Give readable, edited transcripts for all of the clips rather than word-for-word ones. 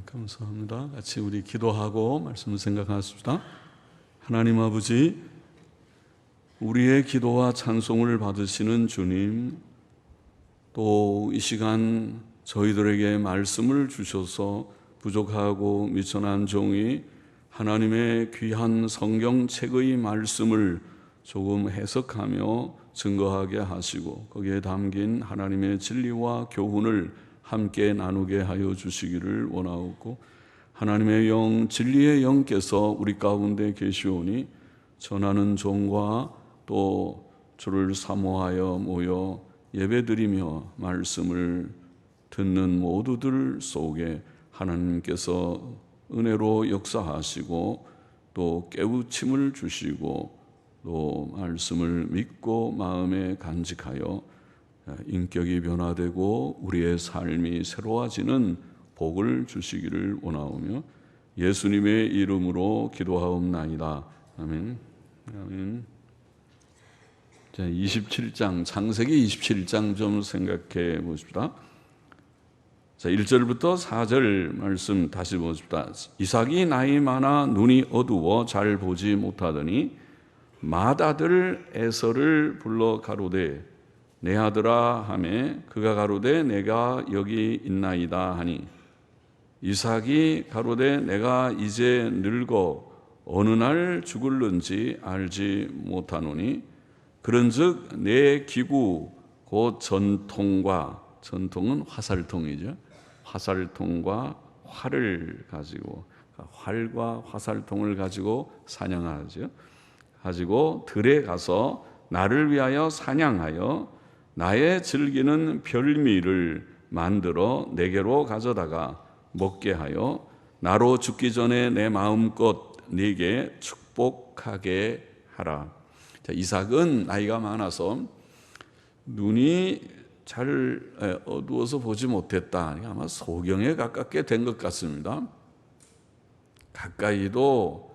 감사합니다. 같이 우리 기도하고 말씀을 생각하십시다. 하나님 아버지, 우리의 기도와 찬송을 받으시는 주님, 또 이 시간 저희들에게 말씀을 주셔서 부족하고 미천한 종이 하나님의 귀한 성경책의 말씀을 조금 해석하며 증거하게 하시고 거기에 담긴 하나님의 진리와 교훈을 함께 나누게 하여 주시기를 원하옵고, 하나님의 영, 진리의 영께서 우리 가운데 계시오니 전하는 종과 또 주를 사모하여 모여 예배드리며 말씀을 듣는 모두들 속에 하나님께서 은혜로 역사하시고 또 깨우침을 주시고 또 말씀을 믿고 마음에 간직하여 인격이 변화되고 우리의 삶이 새로워지는 복을 주시기를 원하오며 예수님의 이름으로 기도하옵나이다. 아멘. 아멘. 자, 27장, 창세기 27장 좀 생각해 보십시다. 자, 1절부터 4절 말씀 다시 보십시다. 이삭이 나이 많아 눈이 어두워 잘 보지 못하더니 맏아들 에서를 불러 가로되 내 아들아 하매 그가 가로되 내가 여기 있나이다 하니, 이삭이 가로되 내가 이제 늙어 어느 날 죽을는지 알지 못하노니 그런즉 내 기구 곧 전통과, 전통은 화살통이죠, 화살통과 활을 가지고, 활과 화살통을 가지고 사냥하죠. 가지고 들에 가서 나를 위하여 사냥하여 나의 즐기는 별미를 만들어 내게로 가져다가 먹게 하여 나로 죽기 전에 내 마음껏 네게 축복하게 하라. 자, 이삭은 나이가 많아서 눈이 잘 어두워서 보지 못했다. 아마 소경에 가깝게 된 것 같습니다. 가까이도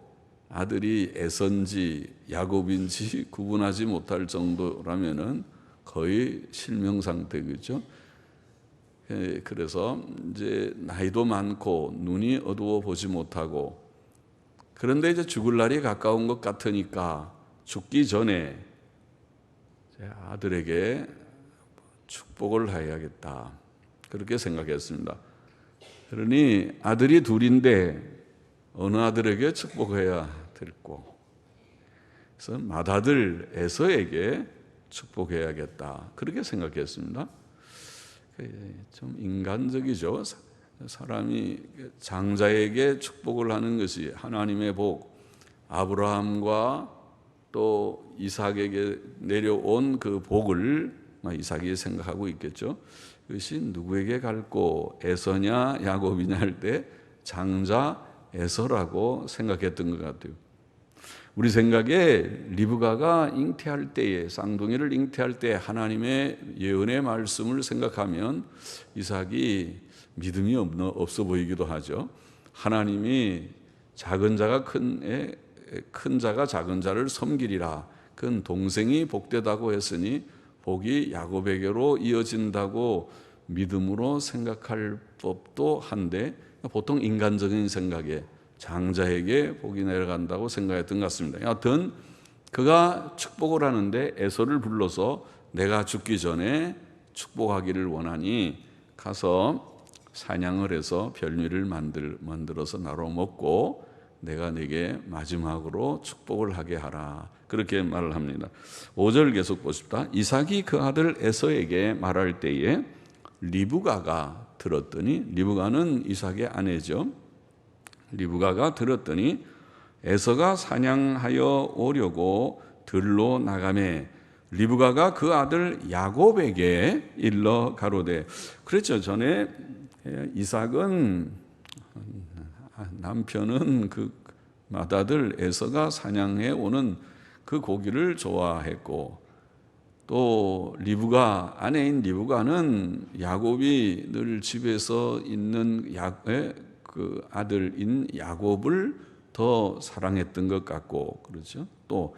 아들이 에서인지 야곱인지 구분하지 못할 정도라면은 거의 실명 상태겠죠. 그래서 이제 나이도 많고 눈이 어두워 보지 못하고, 그런데 이제 죽을 날이 가까운 것 같으니까 죽기 전에 아들에게 축복을 해야겠다, 그렇게 생각했습니다. 그러니 아들이 둘인데 어느 아들에게 축복해야 될고, 그래서 맏아들 에서에게 축복해야겠다, 그렇게 생각했습니다. 좀 인간적이죠. 사람이 장자에게 축복을 하는 것이 하나님의 복, 아브라함과 또 이삭에게 내려온 그 복을 이삭이 생각하고 있겠죠. 그것이 누구에게 갈고 에서냐 야곱이냐 할 때 장자 에서라고 생각했던 것 같아요. 우리 생각에 리브가가 잉태할 때에, 쌍둥이를 잉태할 때 하나님의 예언의 말씀을 생각하면 이삭이 믿음이 없어 보이기도 하죠. 하나님이 작은 자가 큰 자가 작은 자를 섬기리라, 그건 동생이 복되다고 했으니 복이 야곱에게로 이어진다고 믿음으로 생각할 법도 한데, 보통 인간적인 생각에 장자에게 복이 내려간다고 생각했던 것 같습니다. 여하튼 그가 축복을 하는데 에서를 불러서 내가 죽기 전에 축복하기를 원하니 가서 사냥을 해서 별미를 만들어서 나로 먹고 내가 네게 마지막으로 축복을 하게 하라, 그렇게 말을 합니다. 5절 계속 보십시다. 이삭이 그 아들 에서에게 말할 때에 리브가가 들었더니, 리브가는 이삭의 아내죠. 리브가가 들었더니 에서가 사냥하여 오려고 들로 나가매 리브가가 그 아들 야곱에게 일러 가로되, 그렇죠. 전에 이삭은 남편은 그 맏아들 에서가 사냥해 오는 그 고기를 좋아했고, 또 리브가, 아내인 리브가는 야곱이 늘 집에서 있는 그 아들인 야곱을 더 사랑했던 것 같고, 그렇죠. 또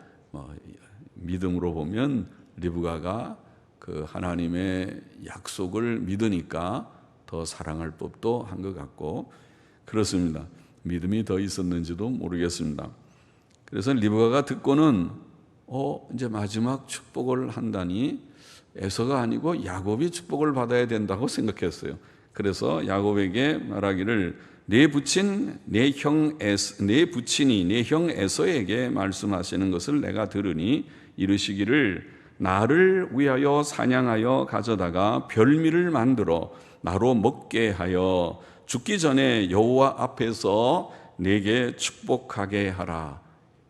믿음으로 보면 리브가가 그 하나님의 약속을 믿으니까 더 사랑할 법도 한 것 같고, 그렇습니다. 믿음이 더 있었는지도 모르겠습니다. 그래서 리브가가 듣고는 이제 마지막 축복을 한다니 에서가 아니고 야곱이 축복을 받아야 된다고 생각했어요. 그래서 야곱에게 말하기를 내 부친이 내 형 에서에게 말씀하시는 것을 내가 들으니 이르시기를 나를 위하여 사냥하여 가져다가 별미를 만들어 나로 먹게 하여 죽기 전에 여호와 앞에서 내게 축복하게 하라.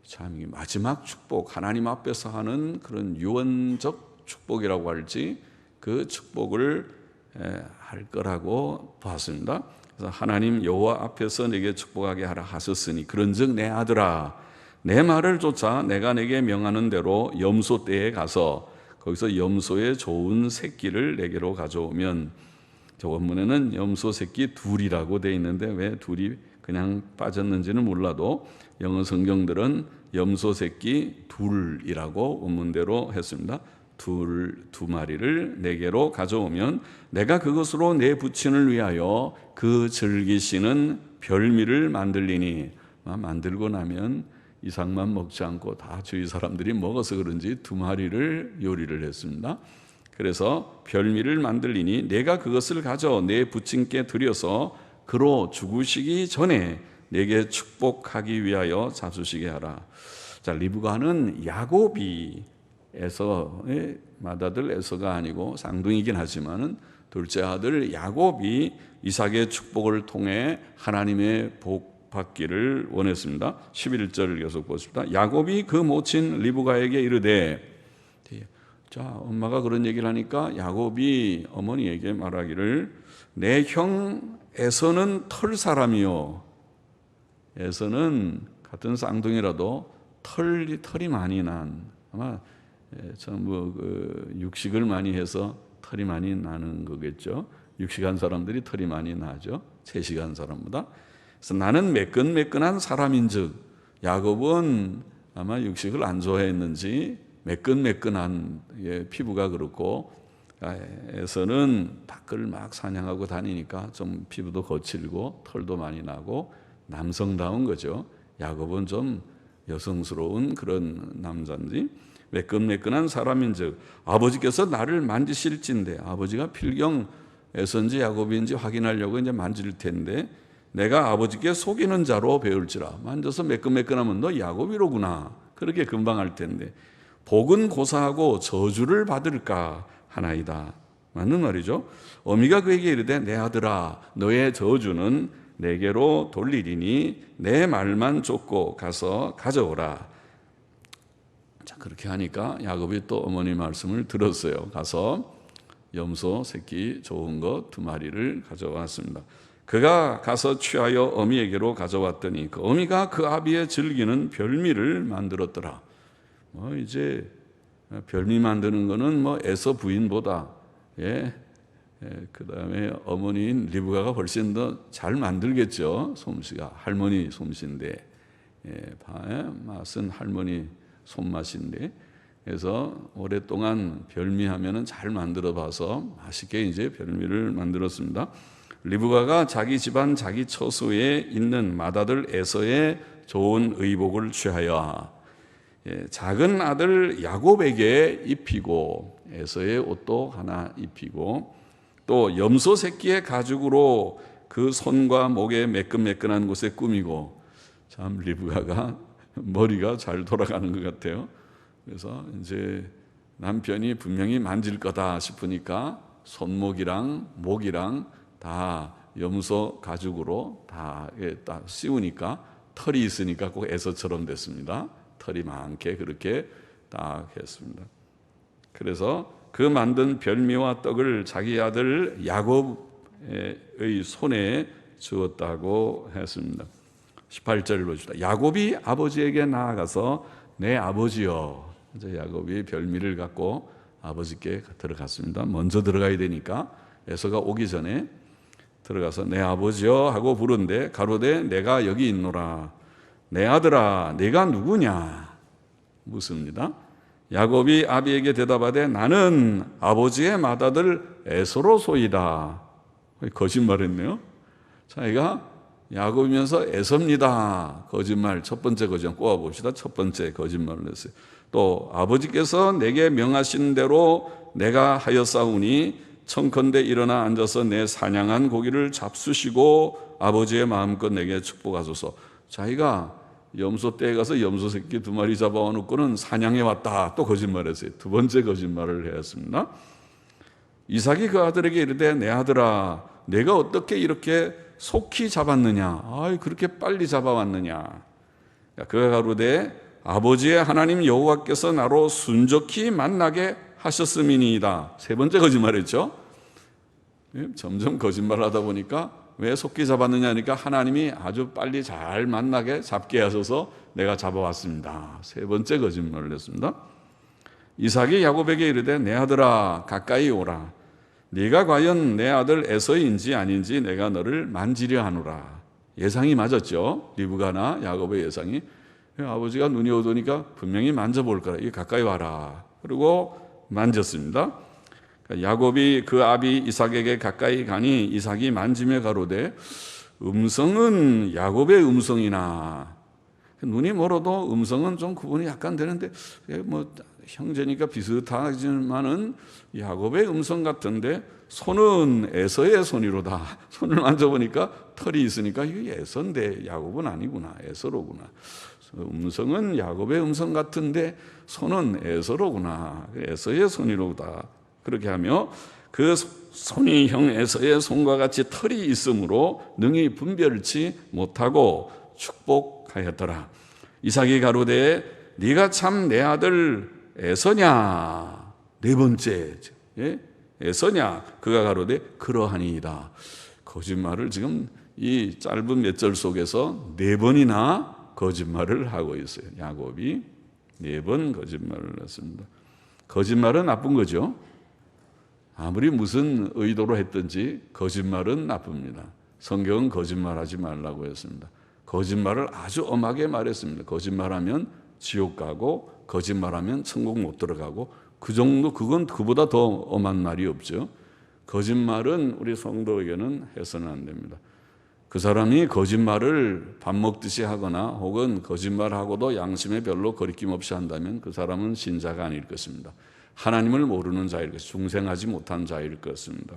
참 마지막 축복, 하나님 앞에서 하는 그런 유언적 축복이라고 할지 그 축복을 할 거라고 봤습니다. 그래서 하나님 여호와 앞에서 내게 축복하게 하라 하셨으니 그런즉 내 아들아 내 말을 쫓아 내가 내게 명하는 대로 염소 떼에 가서 거기서 염소의 좋은 새끼를 내게로 가져오면, 저 원문에는 염소 새끼 둘이라고 되어 있는데 왜 둘이 그냥 빠졌는지는 몰라도 영어 성경들은 염소 새끼 둘이라고 원문대로 했습니다. 두 마리를 내게로 가져오면 내가 그것으로 내 부친을 위하여 그 즐기시는 별미를 만들리니, 만들고 나면 이상만 먹지 않고 다 주위 사람들이 먹어서 그런지 두 마리를 요리를 했습니다. 그래서 별미를 만들리니 내가 그것을 가져 내 부친께 드려서 그로 죽으시기 전에 내게 축복하기 위하여 잡수시게 하라. 자, 리브가는 야곱이 에서의 맏아들 에서가 아니고 쌍둥이긴 하지만은 둘째 아들 야곱이 이삭의 축복을 통해 하나님의 복 받기를 원했습니다. 11절을 계속 보십니다. 야곱이 그 모친 리브가에게 이르되, 자, 엄마가 그런 얘기를 하니까 야곱이 어머니에게 말하기를 내 형 에서는 털 사람이요. 에서는 같은 쌍둥이라도 털이 많이 난, 아마 전부 육식을 많이 해서 털이 많이 나는 거겠죠. 육식한 사람들이 털이 많이 나죠. 채식한 사람보다. 그래서 나는 매끈매끈한 사람인즉, 야곱은 아마 육식을 안 좋아했는지 매끈매끈한 피부가 그렇고, 에서는 닭을 막 사냥하고 다니니까 좀 피부도 거칠고 털도 많이 나고 남성다운 거죠. 야곱은 좀 여성스러운 그런 남자인지 매끈매끈한 사람인즉 아버지께서 나를 만지실진데, 아버지가 필경 에서인지 야곱인지 확인하려고 이제 만질 텐데 내가 아버지께 속이는 자로 배울지라. 만져서 매끈매끈하면 너 야곱이로구나, 그렇게 금방 할 텐데 복은 고사하고 저주를 받을까 하나이다. 맞는 말이죠. 어미가 그에게 이르되 내 아들아 너의 저주는 내게로 돌리리니 내 말만 쫓고 가서 가져오라. 자, 그렇게 하니까 야곱이 또 어머니 말씀을 들었어요. 가서 염소 새끼 좋은 것 두 마리를 가져왔습니다. 그가 가서 취하여 어미에게로 가져왔더니 그 어미가 그 아비의 즐기는 별미를 만들었더라. 이제 별미 만드는 거는 에서 부인보다 그 다음에 어머니인 리브가가 훨씬 더 잘 만들겠죠. 솜씨가 할머니 솜씨인데, 맛은 할머니 손맛인데, 그래서 오랫동안 별미하면은 잘 만들어 봐서 맛있게 이제 별미를 만들었습니다. 리브가가 자기 집안 자기 처소에 있는 맏아들 에서의 좋은 의복을 취하여 작은 아들 야곱에게 입히고 에서의 옷도 하나 입히고 또 염소 새끼의 가죽으로 그 손과 목에 매끈매끈한 곳에 꾸미고, 참 리브가가 머리가 잘 돌아가는 것 같아요. 그래서 이제 남편이 분명히 만질 거다 싶으니까 손목이랑 목이랑 다 염소 가죽으로 다 씌우니까 털이 있으니까 꼭 에서처럼 됐습니다. 털이 많게 그렇게 딱 했습니다. 그래서 그 만든 별미와 떡을 자기 아들 야곱의 손에 주었다고 했습니다. 18절을 보십시다. 야곱이 아버지에게 나아가서 내 아버지여. 이제 야곱이 별미를 갖고 아버지께 들어갔습니다. 먼저 들어가야 되니까 에서가 오기 전에 들어가서 내 아버지여 하고 부른데 가로되 내가 여기 있노라. 내 아들아 내가 누구냐 묻습니다. 야곱이 아비에게 대답하되 나는 아버지의 맏아들 에서로 소이다. 거짓말했네요. 자기가 야곱이면서 에서입니다. 거짓말, 첫 번째 거짓말 꼽아봅시다. 첫 번째 거짓말을 했어요. 또 아버지께서 내게 명하신 대로 내가 하였사오니 청컨대 일어나 앉아서 내 사냥한 고기를 잡수시고 아버지의 마음껏 내게 축복하소서. 자기가 염소떼에 가서 염소 새끼 2마리 잡아와 놓고는 사냥해 왔다. 또 거짓말했어요. 두 번째 거짓말을 했습니다. 이삭이 그 아들에게 이르되 내 아들아 내가 어떻게 이렇게 속히 잡았느냐? 그렇게 빨리 잡아왔느냐? 그가 가로되 아버지의 하나님 여호와께서 나로 순적히 만나게 하셨음이니이다. 세 번째 거짓말했죠. 점점 거짓말하다 보니까 왜 속히 잡았느냐 하니까 하나님이 아주 빨리 잘 만나게 잡게 하셔서 내가 잡아왔습니다. 세 번째 거짓말을 했습니다. 이삭이 야곱에게 이르되 내 아들아 가까이 오라. 네가 과연 내 아들 에서인지 아닌지 내가 너를 만지려 하노라. 예상이 맞았죠. 리브가나 야곱의 예상이. 아버지가 눈이 어두우니까 분명히 만져볼 거라. 이 가까이 와라. 그리고 만졌습니다. 야곱이 그 아비 이삭에게 가까이 가니 이삭이 만지며 가로되 음성은 야곱의 음성이나. 눈이 멀어도 음성은 좀 구분이 약간 되는데 뭐 형제니까 비슷하지만은 야곱의 음성 같은데 손은 에서의 손이로다. 손을 만져보니까 털이 있으니까 이게 에서인데 야곱은 아니구나. 에서로구나. 음성은 야곱의 음성 같은데 손은 에서로구나. 에서의 손이로다. 그렇게 하며 그 손이 형 에서의 손과 같이 털이 있으므로 능히 분별치 못하고 축복하였더라. 이삭이 가로되 네가 참 내 아들 에서냐? 네 번째 에서냐? 그가 가로되 그러하니이다. 거짓말을 지금 이 짧은 몇 절 속에서 4번이나 거짓말을 하고 있어요. 야곱이 4번 거짓말을 했습니다. 거짓말은 나쁜 거죠. 아무리 무슨 의도로 했든지 거짓말은 나쁩니다. 성경은 거짓말하지 말라고 했습니다. 거짓말을 아주 엄하게 말했습니다. 거짓말하면 지옥 가고 거짓말하면 천국 못 들어가고 그 정도, 그건 그보다 더 엄한 말이 없죠. 거짓말은 우리 성도에게는 해서는 안 됩니다. 그 사람이 거짓말을 밥 먹듯이 하거나 혹은 거짓말하고도 양심에 별로 거리낌 없이 한다면 그 사람은 신자가 아닐 것입니다. 하나님을 모르는 자일 것입니다. 중생하지 못한 자일 것입니다.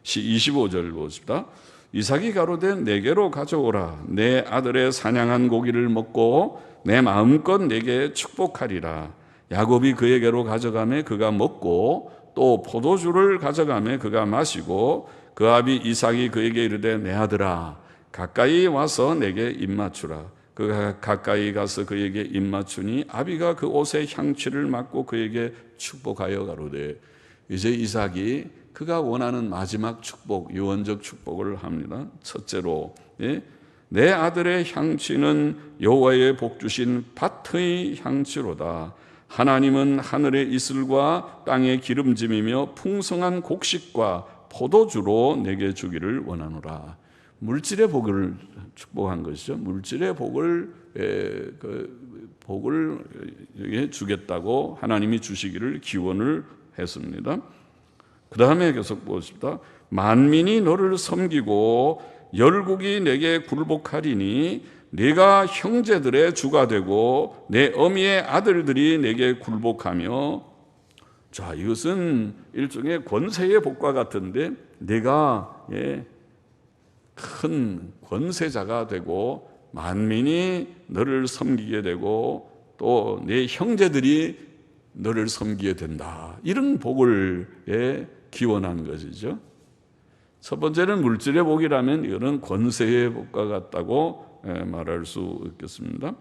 25절 보십시다. 이삭이 가로되 내게로 가져오라. 내 아들의 사냥한 고기를 먹고 내 마음껏 내게 축복하리라. 야곱이 그에게로 가져가매 그가 먹고 또 포도주를 가져가매 그가 마시고 그 아비 이삭이 그에게 이르되 내 아들아 가까이 와서 내게 입맞추라. 그가 가까이 가서 그에게 입맞추니 아비가 그 옷의 향취를 맡고 그에게 축복하여 가로되. 이제 이삭이 그가 원하는 마지막 축복, 유언적 축복을 합니다. 첫째로 내 아들의 향취는 여호와의 복 주신 밭의 향취로다. 하나님은 하늘의 이슬과 땅의 기름짐이며 풍성한 곡식과 포도주로 내게 주기를 원하노라. 물질의 복을 축복한 것이죠. 물질의 복을 주겠다고 하나님이 주시기를 기원을 했습니다. 그 다음에 계속 보십시다. 만민이 너를 섬기고 열국이 내게 굴복하리니 네가 형제들의 주가 되고 내 어미의 아들들이 내게 굴복하며. 자, 이것은 일종의 권세의 복과 같은데 네가 큰 권세자가 되고 만민이 너를 섬기게 되고 또 내 형제들이 너를 섬기게 된다. 이런 복을 기원한 것이죠. 첫 번째는 물질의 복이라면 이거는 권세의 복과 같다고 말할 수 있겠습니다.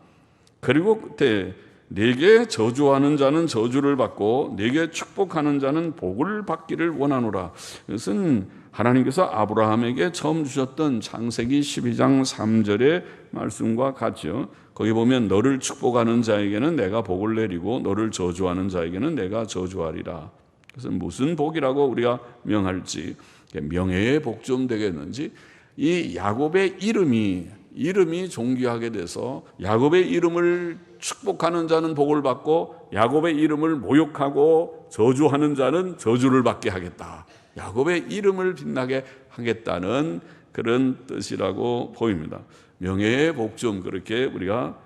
그리고 그때 네게 저주하는 자는 저주를 받고 네게 축복하는 자는 복을 받기를 원하노라. 이것은 하나님께서 아브라함에게 처음 주셨던 창세기 12장 3절의 말씀과 같죠. 거기 보면 너를 축복하는 자에게는 내가 복을 내리고 너를 저주하는 자에게는 내가 저주하리라. 그래서 무슨 복이라고 우리가 명할지, 명예의 복 좀 되겠는지, 이 야곱의 이름이 존귀하게 돼서 야곱의 이름을 축복하는 자는 복을 받고 야곱의 이름을 모욕하고 저주하는 자는 저주를 받게 하겠다. 야곱의 이름을 빛나게 하겠다는 그런 뜻이라고 보입니다. 명예의 복 좀 그렇게 우리가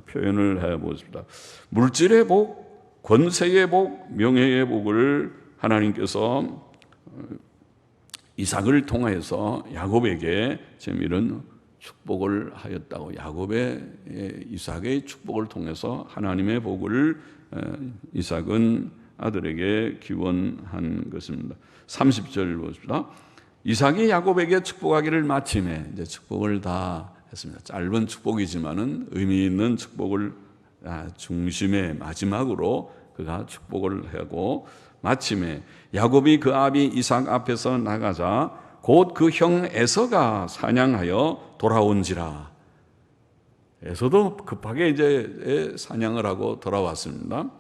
표현을 해보십니다. 물질의 복, 권세의 복, 명예의 복을 하나님께서 이삭을 통하여서 야곱에게 지금 이런 축복을 하였다고, 야곱의 이삭의 축복을 통해서 하나님의 복을 이삭은 아들에게 기원한 것입니다. 30절 보십시다. 이삭이 야곱에게 축복하기를 마침에, 이제 축복을 다 했습니다. 짧은 축복이지만은 의미 있는 축복을 중심에 마지막으로 그가 축복을 하고, 마침에 야곱이 그 아비 이삭 앞에서 나가자 곧 그 형 에서가 사냥하여 돌아온지라. 에서도 급하게 이제 사냥을 하고 돌아왔습니다.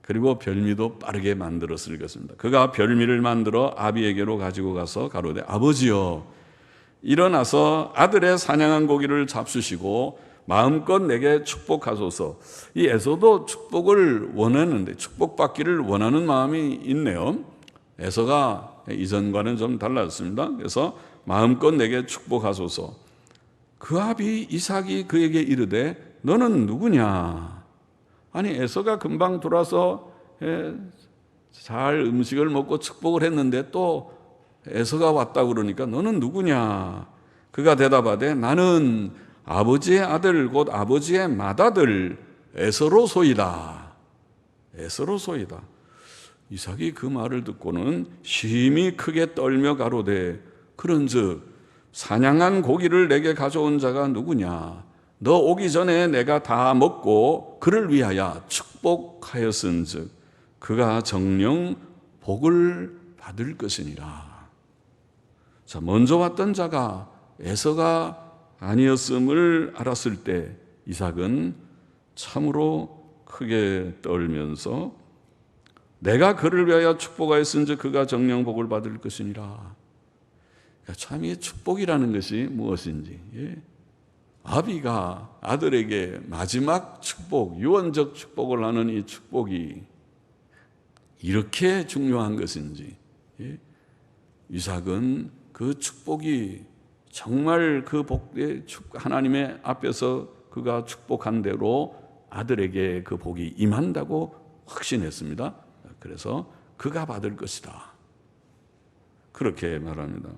그리고 별미도 빠르게 만들었을 것입니다. 그가 별미를 만들어 아비에게로 가지고 가서 가로되 아버지여 일어나서 아들의 사냥한 고기를 잡수시고 마음껏 내게 축복하소서. 이 에서도 축복을 원하는데, 축복받기를 원하는 마음이 있네요. 에서가 이전과는 좀 달랐습니다. 그래서 마음껏 내게 축복하소서. 그 아비 이삭이 그에게 이르되 너는 누구냐? 아니 에서가 금방 돌아서 잘 음식을 먹고 축복을 했는데 또 에서가 왔다 그러니까 너는 누구냐? 그가 대답하되 나는 아버지의 아들 곧 아버지의 맏아들 에서로소이다. 에서로소이다. 이삭이 그 말을 듣고는 심히 크게 떨며 가로되 그런즉 사냥한 고기를 내게 가져온 자가 누구냐? 너 오기 전에 내가 다 먹고 그를 위하여 축복하였은즉 그가 정녕 복을 받을 것이니라. 자, 먼저 왔던 자가 에서가 아니었음을 알았을 때 이삭은 참으로 크게 떨면서 내가 그를 위하여 축복하였은즉 그가 정녕 복을 받을 것이니라. 참 이 축복이라는 것이 무엇인지, 아비가 아들에게 마지막 축복, 유언적 축복을 하는 이 축복이 이렇게 중요한 것인지, 이삭은 그 축복이 정말 그 복의 하나님의 앞에서 그가 축복한 대로 아들에게 그 복이 임한다고 확신했습니다. 그래서 그가 받을 것이다. 그렇게 말합니다.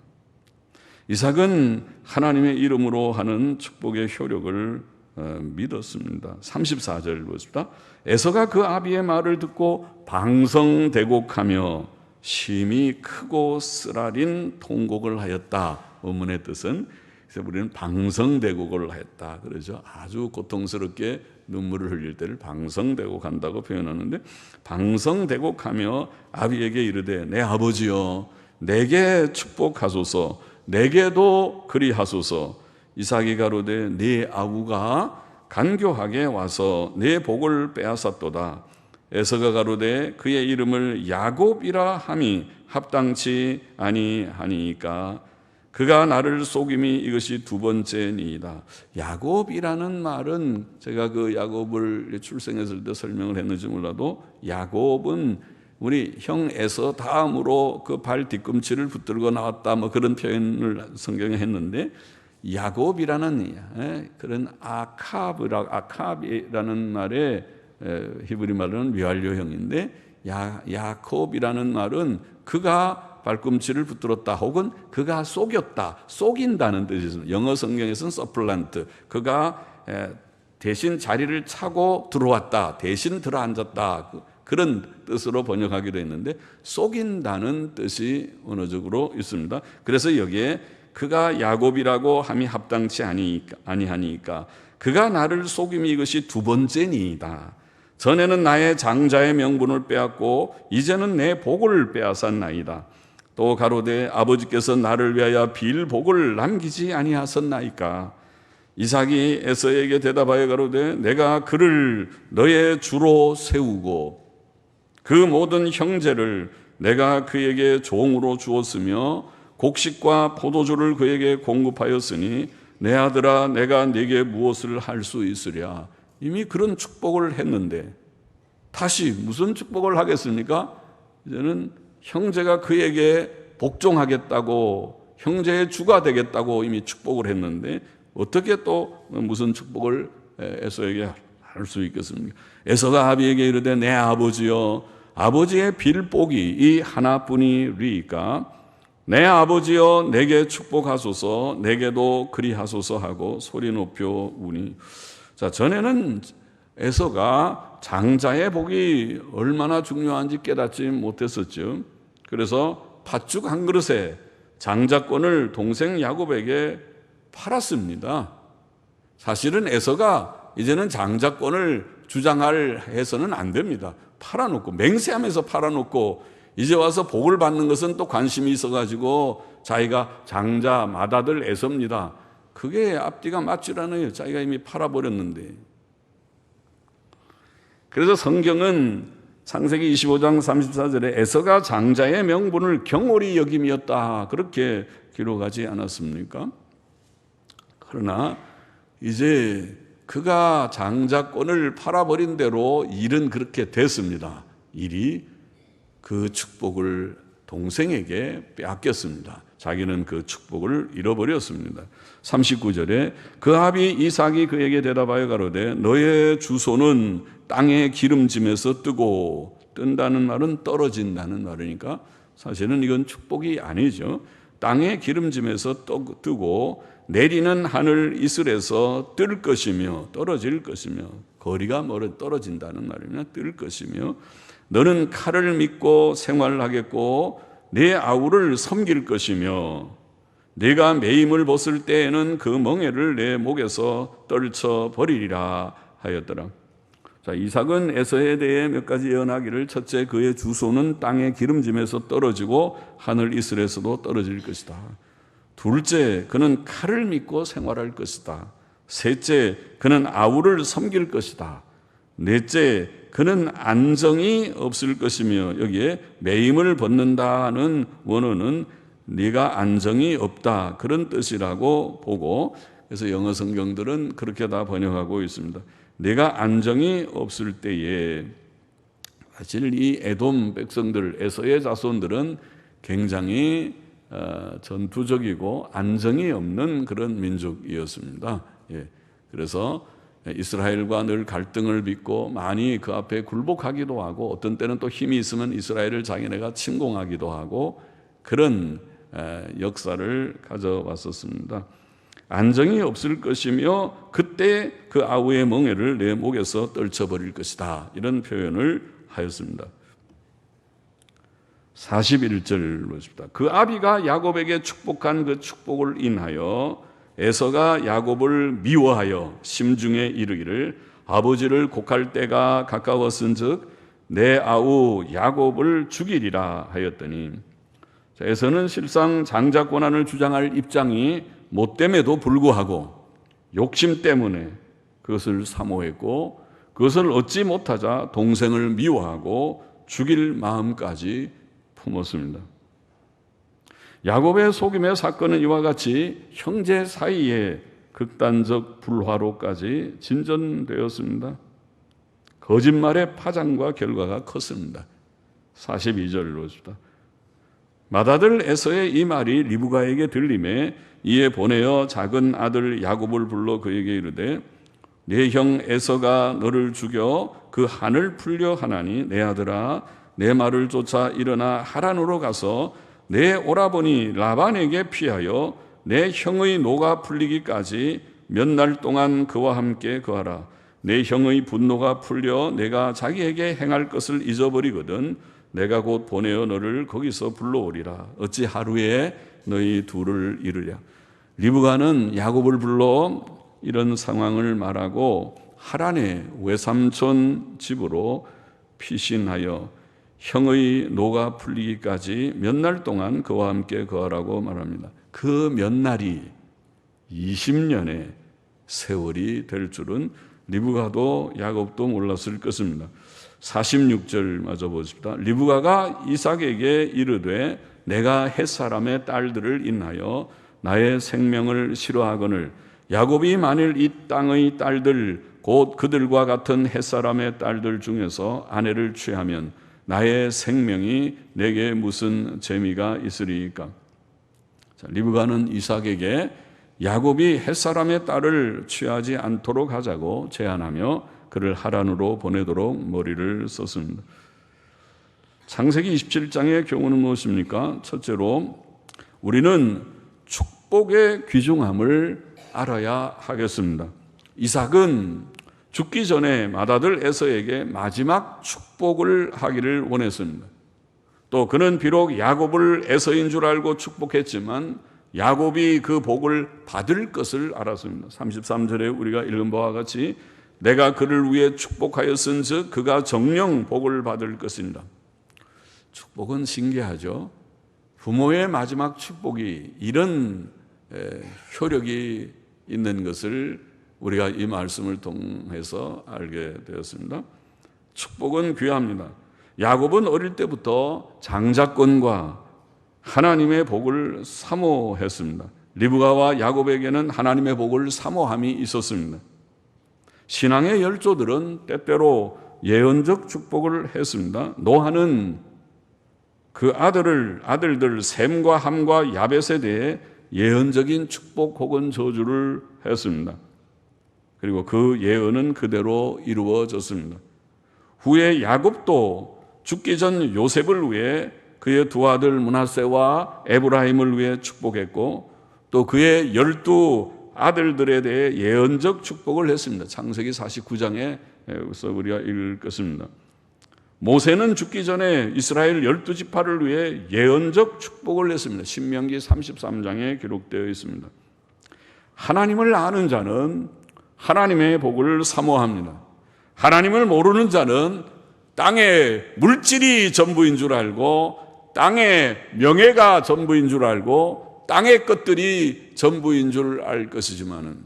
이삭은 하나님의 이름으로 하는 축복의 효력을 믿었습니다. 34절 보십시다. 에서가 그 아비의 말을 듣고 방성대곡하며 심히 크고 쓰라린 통곡을 하였다. 원문의 뜻은, 그래서 우리는 방성대곡을 하였다 그러죠. 아주 고통스럽게 눈물을 흘릴 때를 방성대곡한다고 표현하는데, 방성대곡하며 아비에게 이르되 내 아버지여 내게 축복하소서, 내게도 그리하소서. 이삭이 가로되 네 아우가 간교하게 와서 내 복을 빼앗았도다. 에서가 가로되 그의 이름을 야곱이라 함이 합당치 아니하니까 그가 나를 속임이 이것이 두 번째니이다. 야곱이라는 말은 제가 그 야곱을 출생했을 때 설명을 했는지 몰라도, 야곱은 우리 형 에서 다음으로 그 발 뒤꿈치를 붙들고 나왔다, 뭐 그런 표현을 성경에 했는데, 야곱이라는 그런 아캅이라는 말의 히브리 말은 위완료형인데, 야콥이라는 말은 그가 발꿈치를 붙들었다 혹은 그가 속였다, 속인다는 뜻이 있습니다. 영어 성경에서는 서플란트, 그가 대신 자리를 차고 들어왔다, 대신 들어앉았다, 그런 뜻으로 번역하기도 했는데 속인다는 뜻이 언어적으로 있습니다. 그래서 여기에 그가 야곱이라고 함이 합당치 아니하니까 그가 나를 속임이 이것이 두 번째니이다. 전에는 나의 장자의 명분을 빼앗고 이제는 내 복을 빼앗았나이다. 또 가로되 아버지께서 나를 위하여 빌 복을 남기지 아니하셨나이까. 이삭이 에서에게 대답하여 가로되 내가 그를 너의 주로 세우고 그 모든 형제를 내가 그에게 종으로 주었으며 곡식과 포도주를 그에게 공급하였으니 내 아들아 내가 네게 무엇을 할 수 있으랴. 이미 그런 축복을 했는데 다시 무슨 축복을 하겠습니까? 이제는 형제가 그에게 복종하겠다고 형제의 주가 되겠다고 이미 축복을 했는데 어떻게 또 무슨 축복을 에서에게 할 수 있겠습니까? 에서가 아비에게 이르되 내 아버지여 아버지의 빌복이 이 하나뿐이리이까 내 아버지여 내게 축복하소서 내게도 그리하소서 하고 소리 높여 우니. 자, 전에는 에서가 장자의 복이 얼마나 중요한지 깨닫지 못했었죠. 그래서 팥죽 한 그릇에 장자권을 동생 야곱에게 팔았습니다. 사실은 에서가 이제는 장자권을 주장할 해서는 안 됩니다. 팔아놓고 맹세하면서 팔아놓고 이제 와서 복을 받는 것은 또 관심이 있어가지고 자기가 장자 맏아들 에서입니다. 그게 앞뒤가 맞질 않아요. 자기가 이미 팔아버렸는데. 그래서 성경은 창세기 25장 34절에 에서가 장자의 명분을 경홀히 여김이었다 그렇게 기록하지 않았습니까? 그러나 이제 그가 장자권을 팔아버린 대로 일은 그렇게 됐습니다. 일이 그 축복을 동생에게 빼앗겼습니다. 자기는 그 축복을 잃어버렸습니다. 39절에 그 아비 이삭이 그에게 대답하여 가로되 너의 주소는 땅의 기름짐에서 뜨고, 뜬다는 말은 떨어진다는 말이니까 사실은 이건 축복이 아니죠. 땅의 기름짐에서 뜨고 내리는 하늘 이슬에서 뜰 것이며, 떨어질 것이며, 거리가 멀어 떨어진다는 말이면 뜰 것이며, 너는 칼을 믿고 생활하겠고 내 아우를 섬길 것이며 네가 매임을 벗을 때에는 그 멍에를 내 목에서 떨쳐 버리리라 하였더라. 자, 이삭은 에서에 대해 몇 가지 예언하기를, 첫째, 그의 주소는 땅의 기름짐에서 떨어지고 하늘 이슬에서도 떨어질 것이다. 둘째, 그는 칼을 믿고 생활할 것이다. 셋째, 그는 아우를 섬길 것이다. 넷째, 그는 안정이 없을 것이며, 여기에 매임을 벗는다는 원어는 네가 안정이 없다 그런 뜻이라고 보고, 그래서 영어 성경들은 그렇게 다 번역하고 있습니다. 네가 안정이 없을 때에, 사실 이 에돔 백성들, 에서의 자손들은 굉장히 전투적이고 안정이 없는 그런 민족이었습니다. 예. 그래서 이스라엘과 늘 갈등을 빚고 많이 그 앞에 굴복하기도 하고, 어떤 때는 또 힘이 있으면 이스라엘을 자기네가 침공하기도 하고, 그런 역사를 가져왔었습니다. 안정이 없을 것이며 그때 그 아우의 멍에를 내 목에서 떨쳐버릴 것이다, 이런 표현을 하였습니다. 41절 보십니다. 그 아비가 야곱에게 축복한 그 축복을 인하여 에서가 야곱을 미워하여 심중에 이르기를 아버지를 곡할 때가 가까웠은즉 내 아우 야곱을 죽이리라 하였더니, 에서는 실상 장자 권한을 주장할 입장이 못됨에도 불구하고 욕심 때문에 그것을 사모했고, 그것을 얻지 못하자 동생을 미워하고 죽일 마음까지 품었습니다. 야곱의 속임의 사건은 이와 같이 형제 사이에 극단적 불화로까지 진전되었습니다. 거짓말의 파장과 결과가 컸습니다. 42절을 보십시다. 맏아들 에서의 이 말이 리브가에게 들림에 이에 보내어 작은 아들 야곱을 불러 그에게 이르되 내 형 에서가 너를 죽여 그 한을 풀려 하나니 내 아들아 내 말을 쫓아 일어나 하란으로 가서 내 오라버니 라반에게 피하여 내 형의 노가 풀리기까지 몇 날 동안 그와 함께 거하라. 내 형의 분노가 풀려 내가 자기에게 행할 것을 잊어버리거든 내가 곧 보내어 너를 거기서 불러오리라. 어찌 하루에 너희 둘을 이루랴. 리브가는 야곱을 불러 이런 상황을 말하고 하란의 외삼촌 집으로 피신하여 형의 노가 풀리기까지 몇 날 동안 그와 함께 거하라고 말합니다. 그 몇 날이 20년의 세월이 될 줄은 리브가도 야곱도 몰랐을 것입니다. 46절 마저 보십시다. 리브가가 이삭에게 이르되 내가 헷사람의 딸들을 인하여 나의 생명을 싫어하거늘 야곱이 만일 이 땅의 딸들 곧 그들과 같은 헷사람의 딸들 중에서 아내를 취하면 나의 생명이 내게 무슨 재미가 있으리까? 자, 리브가는 이삭에게 야곱이 햇사람의 딸을 취하지 않도록 하자고 제안하며 그를 하란으로 보내도록 머리를 썼습니다. 창세기 27장의 경우는 무엇입니까? 첫째로 우리는 축복의 귀중함을 알아야 하겠습니다. 이삭은 죽기 전에 맏아들 에서에게 마지막 축복을 하기를 원했습니다. 또 그는 비록 야곱을 에서인 줄 알고 축복했지만 야곱이 그 복을 받을 것을 알았습니다. 33절에 우리가 읽은 바와 같이 내가 그를 위해 축복하였은즉 그가 정령 복을 받을 것입니다. 축복은 신기하죠. 부모의 마지막 축복이 이런 효력이 있는 것을 우리가 이 말씀을 통해서 알게 되었습니다. 축복은 귀합니다. 야곱은 어릴 때부터 장자권과 하나님의 복을 사모했습니다. 리브가와 야곱에게는 하나님의 복을 사모함이 있었습니다. 신앙의 열조들은 때때로 예언적 축복을 했습니다. 노아는 그 아들들 셈과 함과 야벳에 대해 예언적인 축복 혹은 저주를 했습니다. 그리고 그 예언은 그대로 이루어졌습니다. 후에 야곱도 죽기 전 요셉을 위해 그의 두 아들 므낫세와 에브라임을 위해 축복했고 또 그의 12 아들들에 대해 예언적 축복을 했습니다. 창세기 49장에 우리가 읽었습니다. 모세는 죽기 전에 이스라엘 12지파를 위해 예언적 축복을 했습니다. 신명기 33장에 기록되어 있습니다. 하나님을 아는 자는 하나님의 복을 사모합니다. 하나님을 모르는 자는 땅의 물질이 전부인 줄 알고 땅의 명예가 전부인 줄 알고 땅의 것들이 전부인 줄 알 것이지만은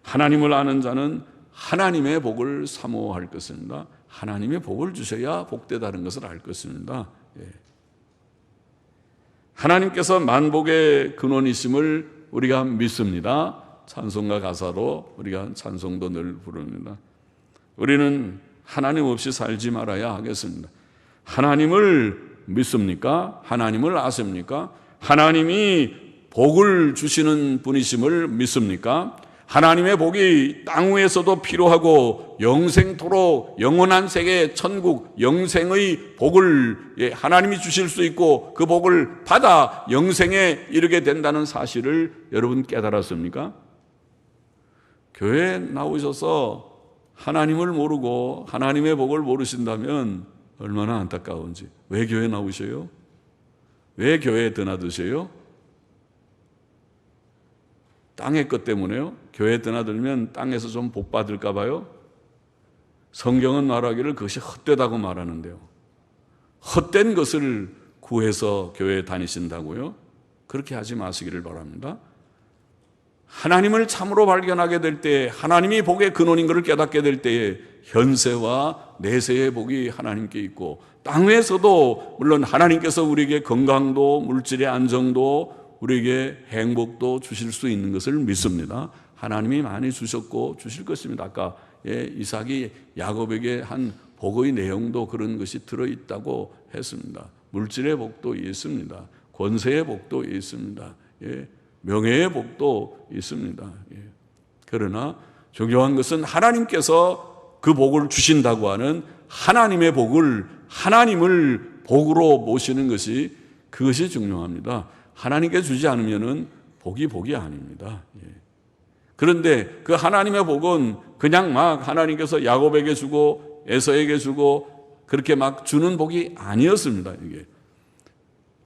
하나님을 아는 자는 하나님의 복을 사모할 것입니다. 하나님의 복을 주셔야 복되다는 것을 알 것입니다. 하나님께서 만복의 근원이심을 우리가 믿습니다. 찬송가 가사로 우리가 찬송도 늘 부릅니다. 우리는 하나님 없이 살지 말아야 하겠습니다. 하나님을 믿습니까? 하나님을 아십니까? 하나님이 복을 주시는 분이심을 믿습니까? 하나님의 복이 땅 위에서도 필요하고 영생토록 영원한 세계 천국 영생의 복을 하나님이 주실 수 있고 그 복을 받아 영생에 이르게 된다는 사실을 여러분 깨달았습니까? 교회에 나오셔서 하나님을 모르고 하나님의 복을 모르신다면 얼마나 안타까운지. 왜 교회에 나오셔요? 왜 교회에 드나드세요? 땅의 것 때문에요? 교회에 드나들면 땅에서 좀 복 받을까 봐요? 성경은 말하기를 그것이 헛되다고 말하는데요. 헛된 것을 구해서 교회에 다니신다고요? 그렇게 하지 마시기를 바랍니다. 하나님을 참으로 발견하게 될 때, 하나님이 복의 근원인 것을 깨닫게 될 때에 현세와 내세의 복이 하나님께 있고 땅 위에서도 물론 하나님께서 우리에게 건강도 물질의 안정도 우리에게 행복도 주실 수 있는 것을 믿습니다. 하나님이 많이 주셨고 주실 것입니다. 아까 이삭이 야곱에게 한 복의 내용도 그런 것이 들어있다고 했습니다. 물질의 복도 있습니다. 권세의 복도 있습니다. 명예의 복도 있습니다. 그러나 중요한 것은 하나님께서 그 복을 주신다고 하는 하나님의 복을 하나님을 복으로 모시는 것이 그것이 중요합니다. 하나님께 주지 않으면은 복이 아닙니다. 그런데 그 하나님의 복은 그냥 막 하나님께서 야곱에게 주고 에서에게 주고 그렇게 막 주는 복이 아니었습니다. 이게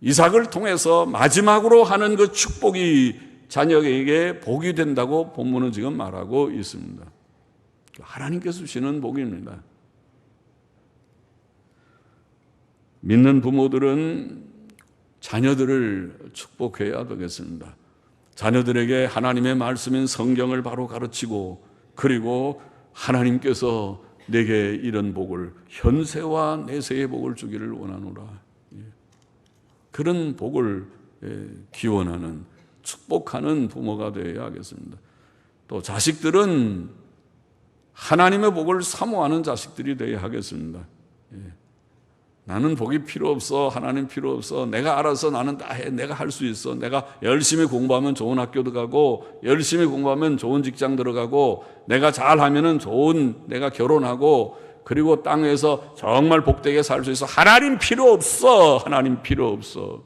이삭을 통해서 마지막으로 하는 그 축복이 자녀에게 복이 된다고 본문은 지금 말하고 있습니다. 하나님께서 주시는 복입니다. 믿는 부모들은 자녀들을 축복해야 되겠습니다. 자녀들에게 하나님의 말씀인 성경을 바로 가르치고 그리고 하나님께서 내게 이런 복을 현세와 내세의 복을 주기를 원하노라. 그런 복을 기원하는 축복하는 부모가 되어야 하겠습니다. 또 자식들은 하나님의 복을 사모하는 자식들이 되어야 하겠습니다. 나는 복이 필요 없어. 하나님 필요 없어. 내가 알아서 나는 다 해. 내가 할 수 있어. 내가 열심히 공부하면 좋은 학교도 가고, 열심히 공부하면 좋은 직장 들어가고, 내가 잘하면은 내가 결혼하고, 그리고 땅에서 정말 복되게 살 수 있어. 하나님 필요 없어. 하나님 필요 없어.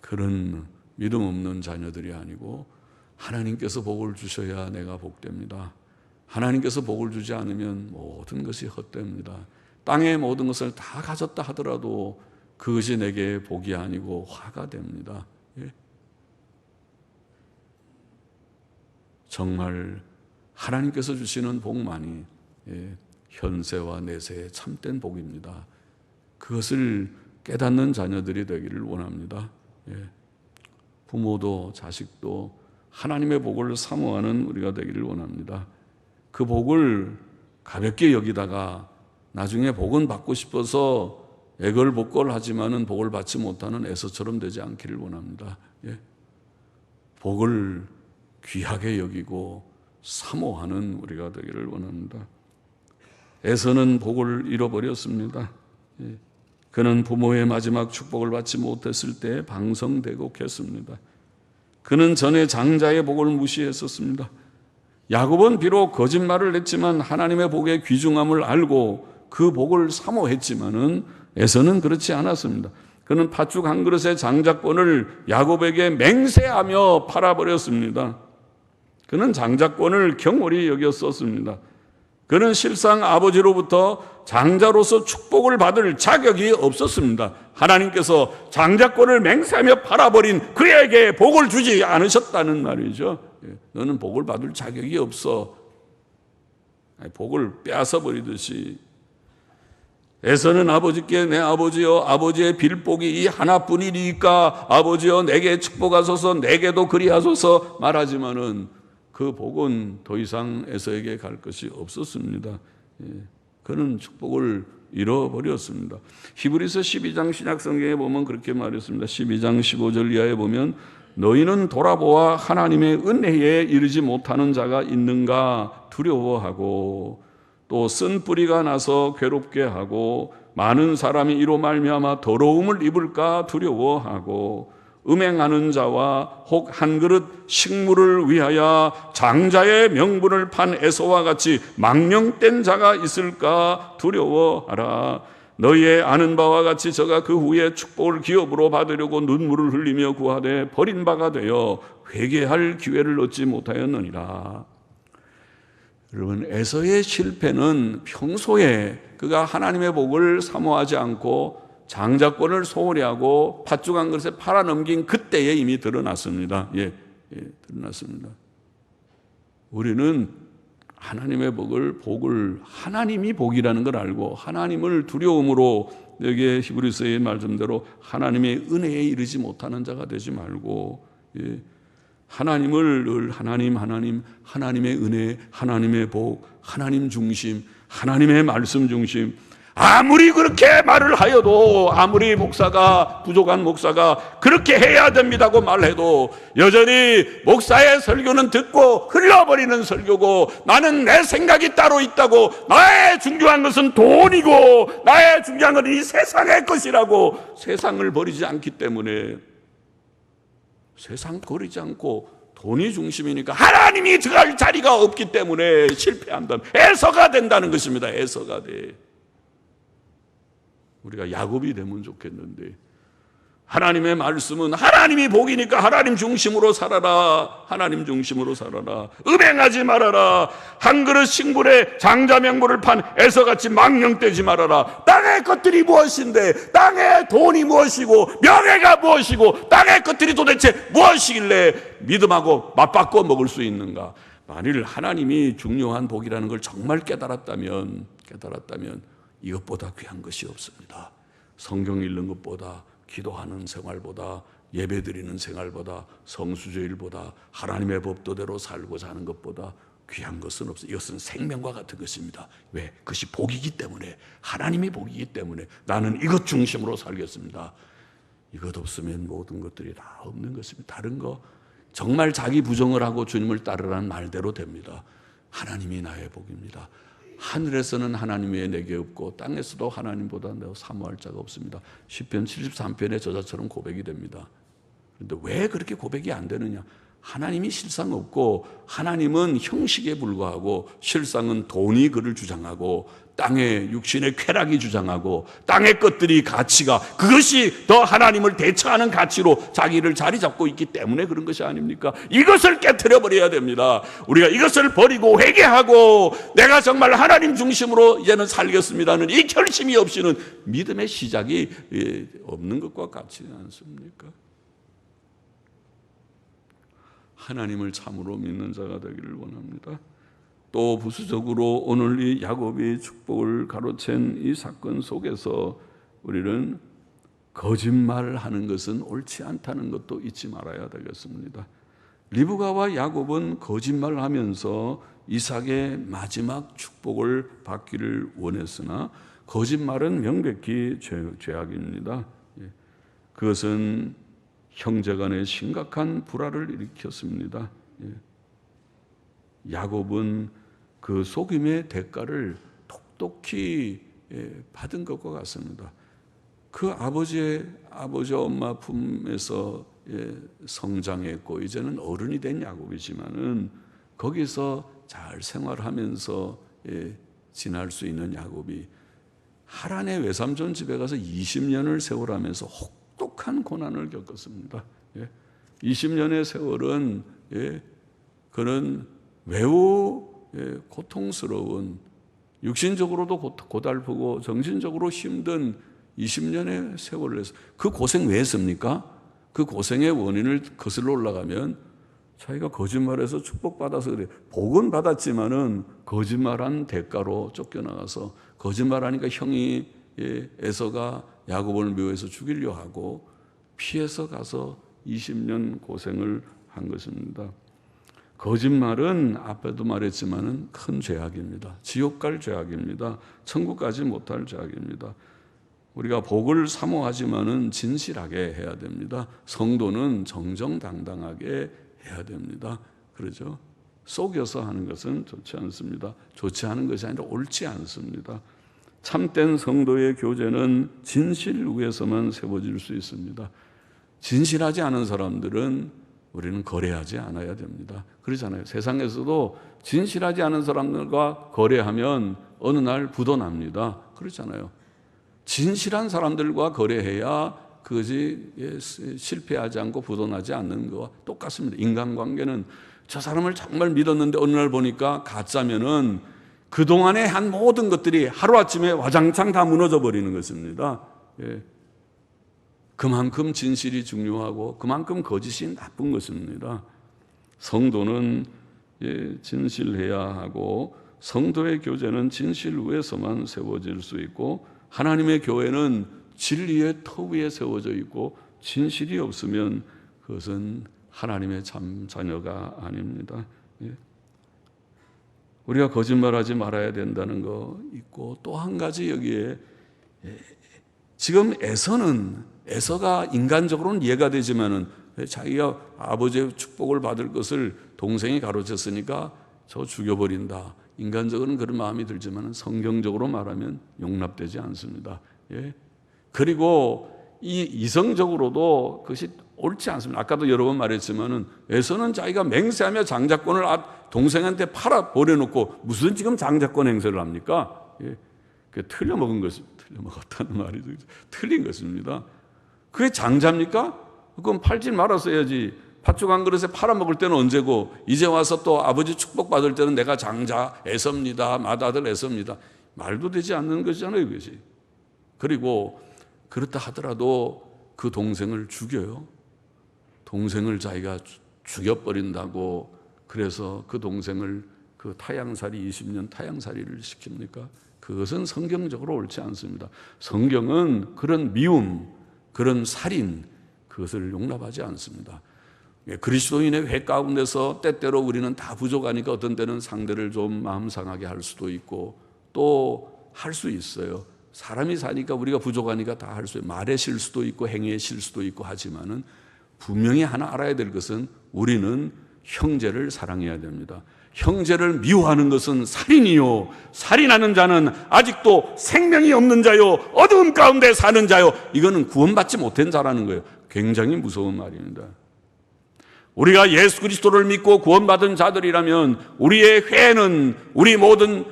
그런 믿음 없는 자녀들이 아니고, 하나님께서 복을 주셔야 내가 복됩니다. 하나님께서 복을 주지 않으면 모든 것이 헛됩니다. 땅의 모든 것을 다 가졌다 하더라도 그것이 내게 복이 아니고 화가 됩니다. 예. 정말 하나님께서 주시는 복만이 현세와 내세의 참된 복입니다. 그것을 깨닫는 자녀들이 되기를 원합니다. 부모도 자식도 하나님의 복을 사모하는 우리가 되기를 원합니다. 그 복을 가볍게 여기다가 나중에 복은 받고 싶어서 애걸복걸하지만은 복을 받지 못하는 에서처럼 되지 않기를 원합니다. 복을 귀하게 여기고 사모하는 우리가 되기를 원합니다. 에서는 복을 잃어버렸습니다. 그는 부모의 마지막 축복을 받지 못했을 때 방성대곡했습니다. 그는 전에 장자의 복을 무시했었습니다. 야곱은 비록 거짓말을 했지만 하나님의 복의 귀중함을 알고 그 복을 사모했지만은 에서는 그렇지 않았습니다. 그는 팥죽 한 그릇의 장자권을 야곱에게 맹세하며 팔아버렸습니다. 그는 장자권을 경홀히 여겼었습니다. 그는 실상 아버지로부터 장자로서 축복을 받을 자격이 없었습니다. 하나님께서 장자권을 맹세하며 팔아버린 그에게 복을 주지 않으셨다는 말이죠. 너는 복을 받을 자격이 없어. 복을 빼앗아 버리듯이. 에서는 아버지께 내 아버지여, 아버지의 빌복이 이 하나뿐이니까 아버지여 내게 축복하소서, 내게도 그리하소서 말하지만은 그 복은 더 이상 에서에게 갈 것이 없었습니다. 그는 축복을 잃어버렸습니다. 히브리서 12장 신약성경에 보면 그렇게 말했습니다. 12장 15절 이하에 보면 너희는 돌아보아 하나님의 은혜에 이르지 못하는 자가 있는가 두려워하고 또 쓴 뿌리가 나서 괴롭게 하고 많은 사람이 이로 말미암아 더러움을 입을까 두려워하고 음행하는 자와 혹 한 그릇 식물을 위하여 장자의 명분을 판 에서와 같이 망령된 자가 있을까 두려워하라. 너희의 아는 바와 같이 저가 그 후에 축복을 기업으로 받으려고 눈물을 흘리며 구하되 버린 바가 되어 회개할 기회를 얻지 못하였느니라. 여러분, 에서의 실패는 평소에 그가 하나님의 복을 사모하지 않고 장자권을 소홀히 하고 팥죽 한 그릇에 팔아넘긴 그때에 이미 드러났습니다. 드러났습니다. 우리는 하나님의 복을 하나님이 복이라는 걸 알고 하나님을 두려움으로 여기에 히브리서의 말씀대로 하나님의 은혜에 이르지 못하는 자가 되지 말고 하나님을 늘 하나님의 은혜, 하나님의 복, 하나님 중심, 하나님의 말씀 중심. 아무리 그렇게 말을 하여도 아무리 부족한 목사가 그렇게 해야 됩니다고 말해도 여전히 목사의 설교는 듣고 흘러버리는 설교고 나는 내 생각이 따로 있다고 나의 중요한 것은 돈이고 나의 중요한 것은 이 세상의 것이라고 세상을 버리지 않기 때문에 세상 버리지 않고 돈이 중심이니까 하나님이 들어갈 자리가 없기 때문에 실패한다. 에서가 된다는 것입니다. 에서가 돼. 우리가 야곱이 되면 좋겠는데 하나님의 말씀은 하나님이 복이니까 하나님 중심으로 살아라. 하나님 중심으로 살아라. 음행하지 말아라. 한 그릇 식물에 장자 명분을 판 에서같이 망령되지 말아라. 땅의 것들이 무엇인데 땅의 돈이 무엇이고 명예가 무엇이고 땅의 것들이 도대체 무엇이길래 믿음하고 맞바꿔 먹을 수 있는가. 만일 하나님이 중요한 복이라는 걸 정말 깨달았다면 이것보다 귀한 것이 없습니다. 성경 읽는 것보다, 기도하는 생활보다, 예배드리는 생활보다, 성수주일보다, 하나님의 법도대로 살고자 하는 것보다 귀한 것은 없어요. 이것은 생명과 같은 것입니다. 왜? 그것이 복이기 때문에, 하나님이 복이기 때문에 나는 이것 중심으로 살겠습니다. 이것 없으면 모든 것들이 다 없는 것입니다. 다른 거 정말 자기 부정을 하고 주님을 따르라는 말대로 됩니다. 하나님이 나의 복입니다. 하늘에서는 하나님 외에 내게 없고 땅에서도 하나님보다 내가 사모할 자가 없습니다. 시편 73편의 저자처럼 고백이 됩니다. 그런데 왜 그렇게 고백이 안 되느냐? 하나님이 실상 없고 하나님은 형식에 불과하고 실상은 돈이 그를 주장하고 땅의 육신의 쾌락이 주장하고 땅의 것들이 가치가 그것이 더 하나님을 대처하는 가치로 자기를 자리 잡고 있기 때문에 그런 것이 아닙니까? 이것을 깨트려 버려야 됩니다. 우리가 이것을 버리고 회개하고 내가 정말 하나님 중심으로 이제는 살겠습니다는 이 결심이 없이는 믿음의 시작이 없는 것과 같지 않습니까? 하나님을 참으로 믿는 자가 되기를 원합니다. 또 부수적으로 오늘 이 야곱이 축복을 가로챈 이 사건 속에서 우리는 거짓말하는 것은 옳지 않다는 것도 잊지 말아야 되겠습니다. 리브가와 야곱은 거짓말하면서 이삭의 마지막 축복을 받기를 원했으나 거짓말은 명백히 죄악입니다. 그것은 형제간에 심각한 불화를 일으켰습니다. 야곱은 그 속임의 대가를 똑똑히 받은 것과 같습니다. 그 아버지 엄마 품에서 성장했고 이제는 어른이 된 야곱이지만은 거기서 잘 생활하면서 지날 수 있는 야곱이 하란의 외삼촌 집에 가서 20년을 세월하면서 혹독한 고난을 겪었습니다. 20년의 세월은 그는 매우 고통스러운, 육신적으로도 고달프고 정신적으로 힘든 20년의 세월을 해서 그 고생 왜 했습니까? 그 고생의 원인을 거슬러 올라가면 자기가 거짓말해서 축복받아서 그래. 복은 받았지만은 거짓말한 대가로 쫓겨나가서 거짓말하니까 형이 에서가 야곱을 미워해서 죽이려 하고 피해서 가서 20년 고생을 한 것입니다. 거짓말은 앞에도 말했지만은 큰 죄악입니다. 지옥 갈 죄악입니다. 천국 가지 못할 죄악입니다. 우리가 복을 사모하지만은 진실하게 해야 됩니다. 성도는 정정당당하게 해야 됩니다. 그러죠? 속여서 하는 것은 좋지 않습니다. 좋지 않은 것이 아니라 옳지 않습니다. 참된 성도의 교제는 진실 위에서만 세워질 수 있습니다. 진실하지 않은 사람들은 우리는 거래하지 않아야 됩니다. 그렇잖아요. 세상에서도 진실하지 않은 사람들과 거래하면 어느 날 부도 납니다. 그렇잖아요. 진실한 사람들과 거래해야 그것이 실패하지 않고 부도나지 않는 것과 똑같습니다. 인간관계는 저 사람을 정말 믿었는데 어느 날 보니까 가짜면은 그동안에 한 모든 것들이 하루아침에 와장창 다 무너져 버리는 것입니다. 그만큼 진실이 중요하고 그만큼 거짓이 나쁜 것입니다. 성도는 진실해야 하고 성도의 교제는 진실 위에서만 세워질 수 있고 하나님의 교회는 진리의 터 위에 세워져 있고 진실이 없으면 그것은 하나님의 참 자녀가 아닙니다. 우리가 거짓말하지 말아야 된다는 거 있고 또 한 가지 여기에 지금 에서가 인간적으로는 이해가 되지만은 자기가 아버지의 축복을 받을 것을 동생이 가로챘으니까 저 죽여버린다. 인간적으로는 그런 마음이 들지만 성경적으로 말하면 용납되지 않습니다. 그리고 이성적으로도 그것이 옳지 않습니다. 아까도 여러 번 말했지만은 에서는 자기가 맹세하며 장자권을 동생한테 팔아 버려놓고 무슨 지금 장자권 행세를 합니까? 그 틀려먹었다는 말이 틀린 것입니다. 그게 장자입니까? 그건 팔지 말았어야지. 팥죽 한 그릇에 팔아먹을 때는 언제고 이제 와서 또 아버지 축복받을 때는 내가 장자 에서입니다. 맏아들 에서입니다. 말도 되지 않는 것이잖아요. 그것이. 그리고 그렇다 하더라도 그 동생을 죽여요. 동생을 자기가 죽여버린다고 그래서 그 동생을 그 타양살이 20년 타양살이를 시킵니까? 그것은 성경적으로 옳지 않습니다. 성경은 그런 미움, 그런 살인 그것을 용납하지 않습니다. 그리스도인의 회 가운데서 때때로 우리는 다 부족하니까 어떤 때는 상대를 좀 마음 상하게 할 수도 있고 또 할 수 있어요. 사람이 사니까 우리가 부족하니까 다 할 수 있어요. 말의 실수도 있고 행위의 실수도 있고 하지만은 분명히 하나 알아야 될 것은 우리는 형제를 사랑해야 됩니다. 형제를 미워하는 것은 살인이요, 살인하는 자는 아직도 생명이 없는 자요, 어두움 가운데 사는 자요. 이거는 구원받지 못한 자라는 거예요. 굉장히 무서운 말입니다. 우리가 예수 그리스도를 믿고 구원받은 자들이라면 우리의 회는, 우리 모든,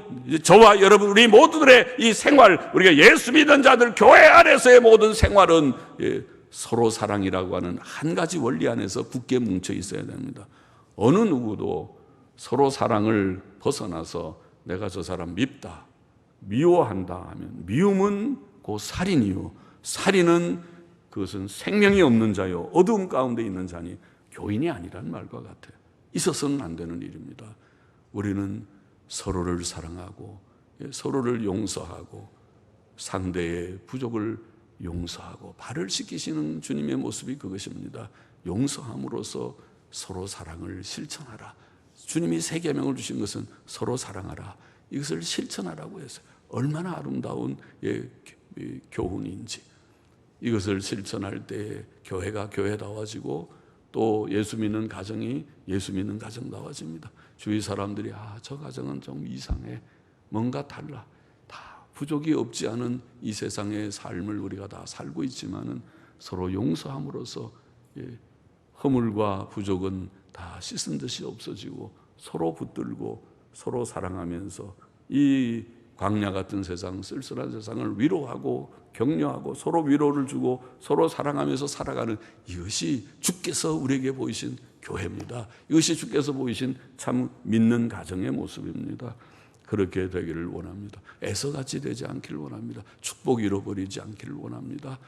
저와 여러분, 우리 모두들의 이 생활, 우리가 예수 믿는 자들 교회 안에서의 모든 생활은 서로 사랑이라고 하는 한 가지 원리 안에서 굳게 뭉쳐 있어야 됩니다. 어느 누구도 서로 사랑을 벗어나서 내가 저 사람 밉다, 미워한다 하면, 미움은 곧 살인이요, 살인은 그것은 생명이 없는 자요, 어두움 가운데 있는 자니 교인이 아니란 말과 같아요. 있어서는 안 되는 일입니다. 우리는 서로를 사랑하고 서로를 용서하고 상대의 부족을 용서하고 발을 씻기시는 주님의 모습이 그것입니다. 용서함으로써 서로 사랑을 실천하라. 주님이 세 계명을 주신 것은 서로 사랑하라, 이것을 실천하라고 했어요. 얼마나 아름다운 교훈인지. 이것을 실천할 때 교회가 교회다워지고 또 예수 믿는 가정이 예수 믿는 가정다워집니다. 주위 사람들이 저 가정은 좀 이상해, 뭔가 달라. 다 부족이 없지 않은 이 세상의 삶을 우리가 다 살고 있지만은 서로 용서함으로써 허물과 부족은 다 씻은 듯이 없어지고 서로 붙들고 서로 사랑하면서 이 광야 같은 세상, 쓸쓸한 세상을 위로하고 격려하고 서로 위로를 주고 서로 사랑하면서 살아가는, 이것이 주께서 우리에게 보이신 교회입니다. 이것이 주께서 보이신 참 믿는 가정의 모습입니다. 그렇게 되기를 원합니다. 애서같이 되지 않기를 원합니다. 축복 잃어버리지 않기를 원합니다.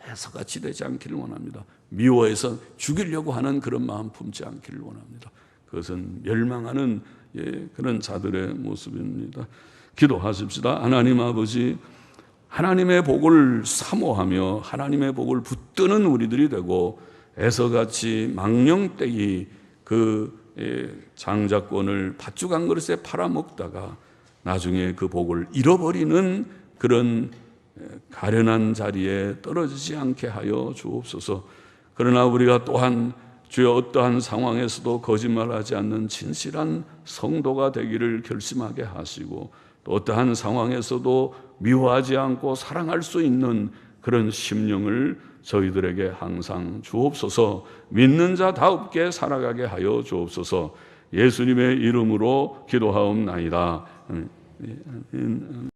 애서같이 되지 않기를 원합니다. 미워해서 죽이려고 하는 그런 마음 품지 않기를 원합니다. 그것은 멸망하는 그런 자들의 모습입니다. 기도하십시다. 하나님 아버지, 하나님의 복을 사모하며 하나님의 복을 붙드는 우리들이 되고, 애서같이 망령되이 그 장자권을 팥죽 한 그릇에 팔아먹다가 나중에 그 복을 잃어버리는 그런 가련한 자리에 떨어지지 않게 하여 주옵소서. 그러나 우리가 또한 주여 어떠한 상황에서도 거짓말하지 않는 진실한 성도가 되기를 결심하게 하시고, 또 어떠한 상황에서도 미워하지 않고 사랑할 수 있는 그런 심령을 저희들에게 항상 주옵소서. 믿는 자다웁게 살아가게 하여 주옵소서. 예수님의 이름으로 기도하옵나이다.